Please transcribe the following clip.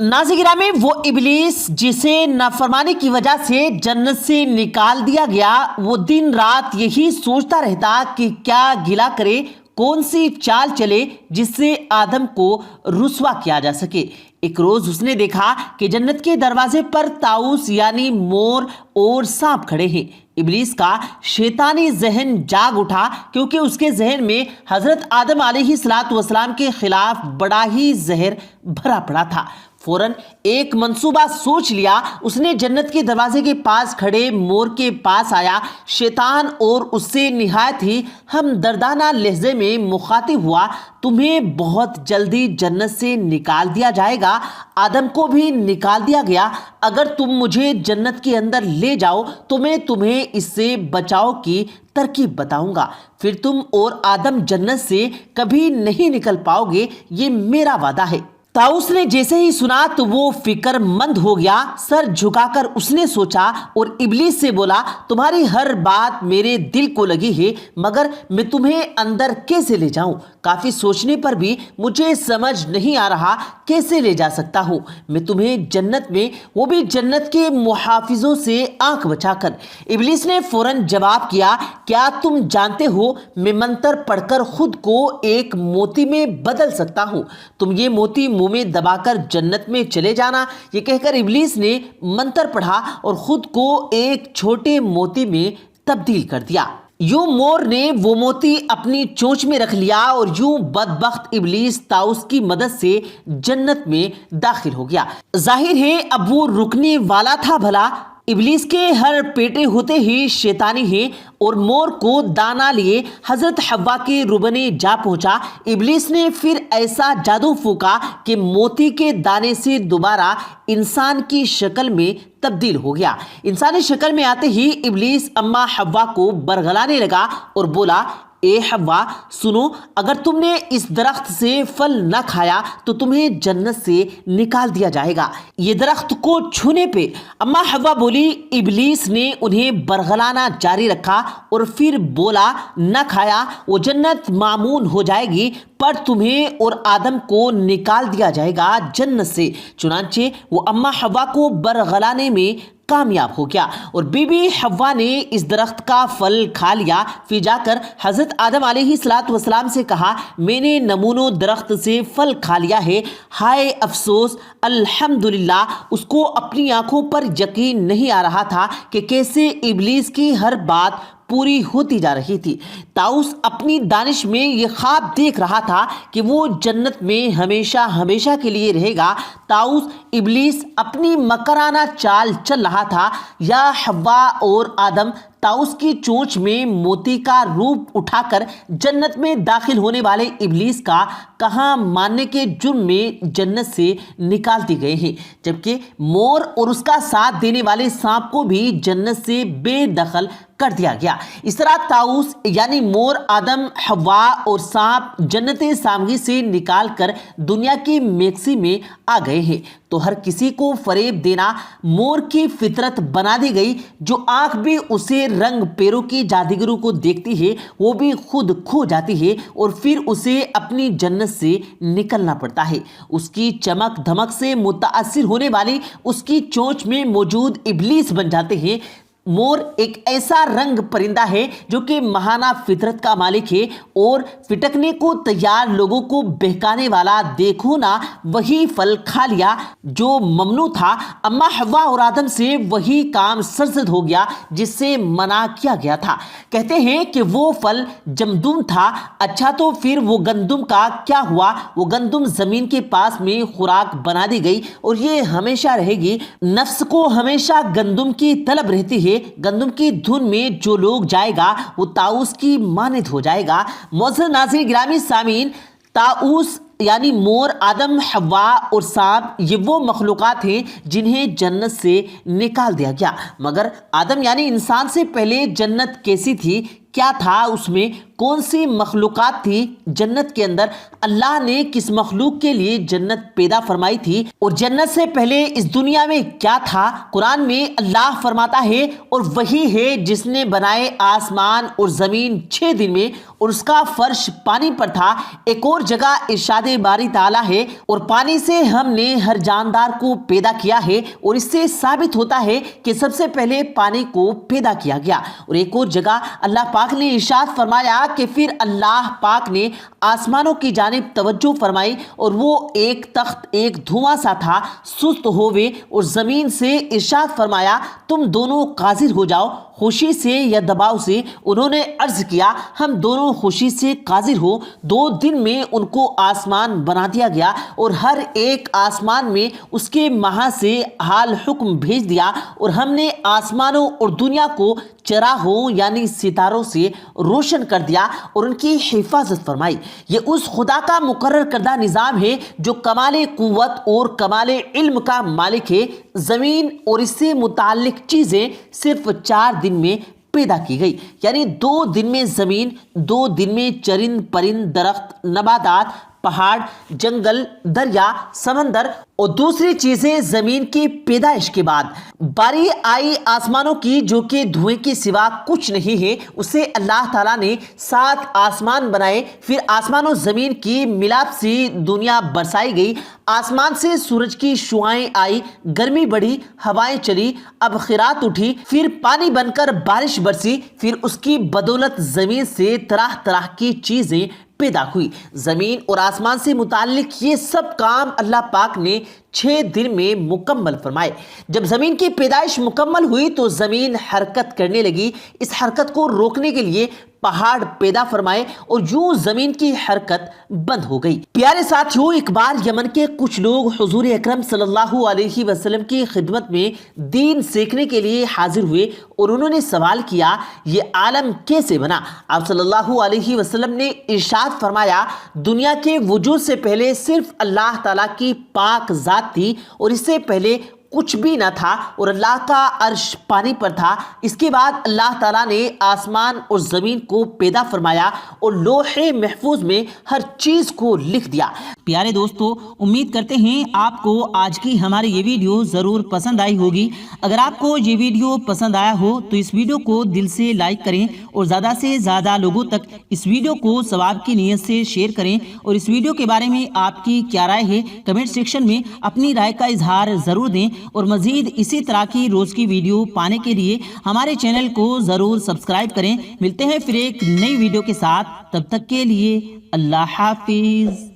नाज़रीन गिरामी, वो इब्लीस जिसे नाफरमानी की वजह से जन्नत से निकाल दिया गया, वो दिन रात यही सोचता रहता कि क्या गिला करे, कौन सी चाल चले जिससे आदम को रुस्वा किया जा सके। एक रोज उसने देखा कि जन्नत के दरवाजे पर ताऊस यानी मोर और सांप खड़े हैं। इब्लीस का शैतानी जहन जाग उठा, क्योंकि उसके जहन में हजरत आदम अलैहिस्सलातु वस्सलाम के खिलाफ बड़ा ही जहर भरा पड़ा था। फौरन एक मंसूबा सोच लिया। उसने जन्नत के दरवाजे के पास खड़े मोर के पास आया। शैतान और उससे निहायत ही हमदर्दाना लहजे में मुखातिब हुआ, तुम्हें बहुत जल्दी जन्नत से निकाल दिया जाएगा, आदम को भी निकाल दिया गया। अगर तुम मुझे जन्नत के अंदर ले जाओ तो मैं तुम्हें इससे बचाव की तरकीब बताऊंगा, फिर तुम और आदम जन्नत से कभी नहीं निकल पाओगे, ये मेरा वादा है। ताऊस ने जैसे ही सुना तो वो फिक्रमंद हो गया। सर झुकाकर उसने सोचा और इब्लीस से बोला, तुम्हारी हर बात मेरे दिल को लगी है, मगर मैं तुम्हें अंदर कैसे ले जाऊं? काफी सोचने पर भी मुझे समझ नहीं आ रहा कैसे ले जा सकता हूं मैं तुम्हें जन्नत में, वो भी जन्नत के मुहाफिजों से आंख बचाकर। इब्लीस ने फौरन जवाब किया, क्या तुम जानते हो मैं मंत्र पढ़कर खुद को एक मोती में बदल सकता हूं, तुम ये मोती मुंह में दबाकर जन्नत में चले जाना। ये कहकर इब्लीस ने मंत्र पढ़ा और खुद को एक छोटे मोती में तब्दील कर दिया। यूं मोर ने वो मोती अपनी चोंच में रख लिया और यूं बदबख्त इब्लीस ताऊस की मदद से जन्नत में दाखिल हो गया। जाहिर है अब वो रुकने वाला था भला। इब्लीस के हर पेटे होते ही शैतानी है और मोर को दाना लिए हजरत हव्वा के रुबने जा पहुंचा। इब्लीस ने फिर ऐसा जादू फूका कि मोती के दाने से दोबारा इंसान की शक्ल में तब्दील हो गया। इंसानी शक्ल में आते ही इब्लीस अम्मा हव्वा को बरगलाने लगा और बोला, ए हव्वा सुनो, अगर तुमने इस दरख्त से फल न खाया तो तुम्हें जन्नत से निकाल दिया जाएगा। ये दरख्त को छूने पे अम्मा हव्वा बोली। इब्लीस ने उन्हें बरगलाना जारी रखा और फिर बोला, न खाया वो जन्नत मामून हो जाएगी, पर तुम्हें और आदम को निकाल दिया जाएगा जन्नत से। चुनांचे वो अम्मा हव्वा को बरगलाने में कामयाब हो गया और बीबी हव्वा ने इस दरख्त का फल खा लिया। फिर जाकर हजरत आदम अलैहिस्सलातु वस्सलाम से कहा, मैंने नमूनो दरख्त से फल खा लिया है, हाय अफसोस, अल्हम्दुलिल्लाह। उसको अपनी आंखों पर यकीन नहीं आ रहा था कि कैसे इब्लीस की हर बात पूरी होती जा रही थी। ताऊस अपनी दानिश में ये ख्वाब देख रहा था कि वो जन्नत में हमेशा हमेशा के लिए रहेगा। ताऊस इब्लीस अपनी मकराना चाल चल रहा था। या हव्वा और आदम ताऊस की चोंच में मोती का रूप उठाकर जन्नत में दाखिल होने वाले इब्लीस का कहाँ मानने के जुर्म में जन्नत से निकाल दिए गए हैं, जबकि मोर और उसका साथ देने वाले सांप को भी जन्नत से बेदखल कर दिया गया। इस तरह ताऊस यानी मोर, आदम, हव्वा और सांप जन्नत सामगी से निकालकर दुनिया की मैक्सी में आ गए हैं। तो हर किसी को फरेब देना मोर की फितरत बना दी गई। जो आंख भी उसे रंग पेरों की जादूगरों को देखती है वो भी खुद खो जाती है और फिर उसे अपनी जन्नत से निकलना पड़ता है। उसकी चमक धमक से मुतासिर होने वाली उसकी चोंच में मौजूद इब्लीस बन जाते हैं। मोर एक ऐसा रंग परिंदा है जो कि महाना फितरत का मालिक है और फिटकने को तैयार लोगों को बहकाने वाला। देखो ना, वही फल खा लिया जो ममनू था। अम्मा हव्वा और आदम से वही काम सरजद हो गया जिससे मना किया गया था। कहते हैं कि वो फल जमदूम था। अच्छा, तो फिर वो गंदुम का क्या हुआ? वो गंदुम जमीन के पास में खुराक बना दी गई और ये हमेशा रहेगी। नफ्स को हमेशा गंदुम की तलब रहती है। गंदुम की धुन में जो लोग जाएगा वो ताऊस की मानिद हो जाएगा। मोअज़्ज़ज़ नाज़रीन गिरामी सामीन, ताऊस यानी मोर, आदम, हव्वा और सांप ये वो मखलूक़ात हैं जिन्हें जन्नत से निकाल दिया गया। मगर आदम यानी इंसान से पहले जन्नत कैसी थी, کیا تھا اس میں، کون سی مخلوقات تھی جنت کے اندر، اللہ نے کس مخلوق کے لیے جنت پیدا فرمائی تھی، اور جنت سے پہلے اس دنیا میں کیا تھا۔ قرآن میں اللہ فرماتا ہے اور وہی ہے جس نے بنائے آسمان اور زمین 6 دن میں اور اس کا فرش پانی پر تھا۔ ایک اور جگہ ارشاد باری تعالیٰ ہے اور پانی سے ہم نے ہر جاندار کو پیدا کیا ہے، اور اس سے ثابت ہوتا ہے کہ سب سے پہلے پانی کو پیدا کیا گیا۔ اور ایک اور جگہ اللہ پاک نے ارشاد فرمایا کہ پھر اللہ پاک نے آسمانوں کی جانب توجہ فرمائی اور وہ ایک تخت ایک دھواں سا تھا، سست ہوئے، اور زمین سے ارشاد فرمایا تم دونوں قاصر ہو جاؤ، خوشی سے یا دباؤ سے۔ انہوں نے عرض کیا ہم دونوں خوشی سے قاصر ہو۔ 2 دن میں ان کو آسمان بنا دیا گیا اور ہر ایک آسمان میں اس کے مہا سے حال حکم بھیج دیا، اور ہم نے آسمانوں اور دنیا کو چراغوں یعنی ستاروں سے روشن کر دیا اور ان کی حفاظت فرمائی۔ یہ اس خدا کا مقرر کردہ نظام ہے جو کمال قوت اور کمال علم کا مالک ہے۔ زمین اور اس سے متعلق چیزیں صرف 4 دن میں پیدا کی گئی، یعنی 2 دن میں زمین، 2 دن میں چرند پرند، درخت، نباتات، پہاڑ، جنگل، دریا، سمندر، اور دوسری چیزیں زمین کی پیدائش کے بعد۔ باری آئی آسمانوں کی جو کہ دھوئیں کے سوا کچھ نہیں ہے، اسے اللہ تعالیٰ نے 7 آسمان بنائے۔ پھر آسمان و زمین کی ملاپ سے دنیا برسائی گئی، آسمان سے سورج کی شعاعیں آئی، گرمی بڑھی، ہوائیں چلی، ابخرات اٹھی، پھر پانی بن کر بارش برسی، پھر اس کی بدولت زمین سے طرح طرح کی چیزیں پیدا ہوئی۔ زمین اور آسمان سے متعلق یہ سب کام اللہ پاک نے 6 دن میں مکمل فرمائے۔ جب زمین کی پیدائش مکمل ہوئی تو زمین حرکت کرنے لگی، اس حرکت کو روکنے کے لیے پہاڑ پیدا فرمائے اور یوں زمین کی حرکت بند ہو گئی۔ پیارے ساتھیوں، ایک بار یمن کے کچھ لوگ حضور اکرم صلی اللہ علیہ وسلم کی خدمت میں دین سیکھنے کے لیے حاضر ہوئے اور انہوں نے سوال کیا یہ عالم کیسے بنا؟ آپ صلی اللہ علیہ وسلم نے ارشاد فرمایا دنیا کے وجود سے پہلے صرف اللہ تعالیٰ کی پاک ذات تھی اور اس سے پہلے کچھ بھی نہ تھا اور اللہ کا عرش پانی پر تھا۔ اس کے بعد اللہ تعالیٰ نے آسمان اور زمین کو پیدا فرمایا اور لوح محفوظ میں ہر چیز کو لکھ دیا۔ پیارے دوستو، امید کرتے ہیں آپ کو آج کی ہماری یہ ویڈیو ضرور پسند آئی ہوگی۔ اگر آپ کو یہ ویڈیو پسند آیا ہو تو اس ویڈیو کو دل سے لائک کریں اور زیادہ سے زیادہ لوگوں تک اس ویڈیو کو ثواب کی نیت سے شیئر کریں، اور اس ویڈیو کے بارے میں آپ کی کیا رائے ہے کمنٹ سیکشن میں اپنی رائے کا اظہار ضرور دیں، اور مزید اسی طرح کی روز کی ویڈیو پانے کے لیے ہمارے چینل کو ضرور سبسکرائب کریں۔ ملتے ہیں پھر ایک نئی ویڈیو کے ساتھ، تب تک کے لیے اللہ حافظ۔